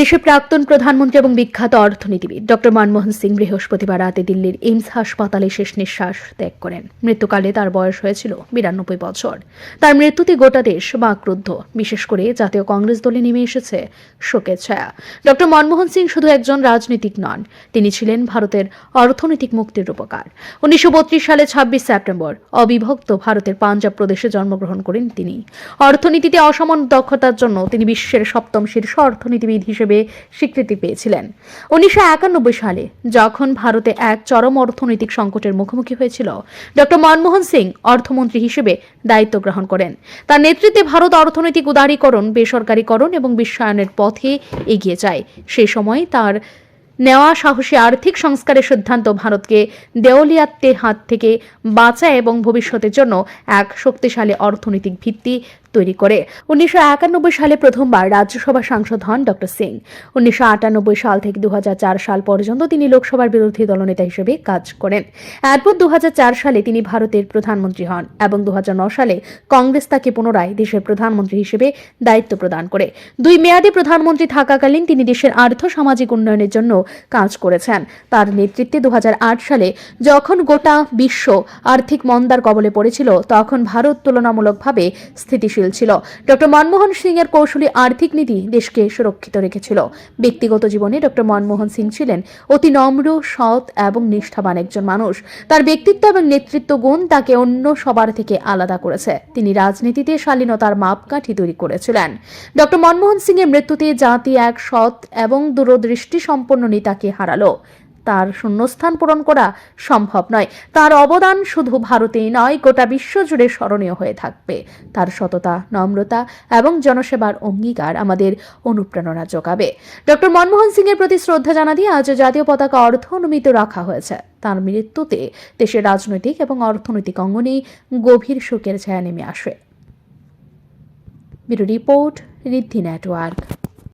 দেশের প্রাক্তন প্রধানমন্ত্রী এবং বিখ্যাত অর্থনীতিবিদ ডক্টর মনমোহন সিং বৃহস্পতিবার রাতে দিল্লির এইমস হাসপাতালে শেষ নিঃশ্বাস ত্যাগ করেন। মৃত্যুকালে তার বয়স হয়েছিল 92 বছর। তার মৃত্যুতে গোটা দেশ বাকরুদ্ধ, বিশেষ করে জাতীয় কংগ্রেস দলে নেমে এসেছে শোকের ছায়া। ডক্টর মনমোহন সিং শুধু একজন রাজনীতিক নন, তিনি ছিলেন ভারতের অর্থনৈতিক মুক্তির রূপকার। 1932 সালে 26 সেপ্টেম্বর অবিভক্ত ভারতের পাঞ্জাব প্রদেশে জন্মগ্রহণ করেন তিনি। অর্থনীতিতে অসমান দক্ষতার জন্য তিনি বিশ্বের 7ম শীর্ষ অর্থনীতিবিদ হিসেবে স্বীকৃতি পেয়েছিলেন। 1991 সালে যখন ভারতে এক চরম অর্থনৈতিক সংকটের মুখোমুখি হয়েছিল, ডক্টর মনমোহন সিং অর্থমন্ত্রী হিসেবে দায়িত্ব গ্রহণ করেন। তার নেতৃত্বে ভারত অর্থনৈতিক উদারীকরণ, বেসরকারীকরণ এবং বিশ্বায়নের পথে এগিয়ে যায়। সেই সময় তার নেওয়া সাহসী আর্থিক সংস্কারের সিদ্ধান্ত ভারতকে দেওলিয়াত্বের হাত থেকে বাঁচায় এবং ভবিষ্যতের জন্য এক শক্তিশালী অর্থনৈতিক ভিত্তি তৈরি করে। 1991 সালে প্রথমবার রাজ্যসভা সাংসদ হন ডক্টর সিং। 1998 সাল থেকে 2004 সাল পর্যন্ত তিনি লোকসভার বিরোধী দলনেতা হিসেবে কাজ করেন। এরপর 2004 সালে তিনি ভারতের প্রধানমন্ত্রী হন এবং 2009 সালে কংগ্রেস তাকে পুনরায় দেশের প্রধানমন্ত্রী হিসেবে দায়িত্ব প্রদান করে। 2 মেয়াদে প্রধানমন্ত্রী থাকাকালীন তিনি দেশের আর্থ-সামাজিক উন্নয়নের জন্য কাজ করেছেন। তার নেতৃত্বে 2008 সালে যখন গোটা বিশ্ব আর্থিক মন্দার কবলে পড়েছিল, তখন ভারত তুলনামূলকভাবে স্থিতিশীল ছিল। ডক্টর মনমোহন সিং এর কৌশলী আর্থিক নীতি দেশকে সুরক্ষিত রেখেছিল। ব্যক্তিগত জীবনে ডক্টর মনমোহন সিং ছিলেন অতি নম্র, সৎ এবং নিষ্ঠাবান একজন মানুষ। তার ব্যক্তিত্ব এবং নেতৃত্ব গুণ তাকে অন্য সবার থেকে আলাদা করেছে। তিনি রাজনীতিতে শালীনতার মাপকাঠি তৈরি করেছিলেন। ডক্টর মনমোহন সিং এর মৃত্যুতে জাতি এক সৎ এবং দূরদৃষ্টি সম্পন্ন নেতাকে হারালো। তার শূন্যস্থান পূরণ করা সম্ভব নয়। তার অবদান শুধু ভারতেই নয়, গোটা বিশ্ব জুড়ে স্মরণীয় হয়ে থাকবে। তার সততা, নম্রতা এবং জনসেবার অঙ্গীকার আমাদের অনুপ্রেরণা যোগাবে। ডক্টর মনমোহন সিং এর প্রতি শ্রদ্ধা জানাতে আজ জাতীয় পতাকা অর্ধনমিত রাখা হয়েছে। তার মৃত্যুতে দেশের রাজনৈতিক এবং অর্থনৈতিক অঙ্গনে গভীর শোকের ছায়া নেমে আসে। ব্যুরো রিপোর্ট, ঋদ্ধি নেটওয়ার্ক।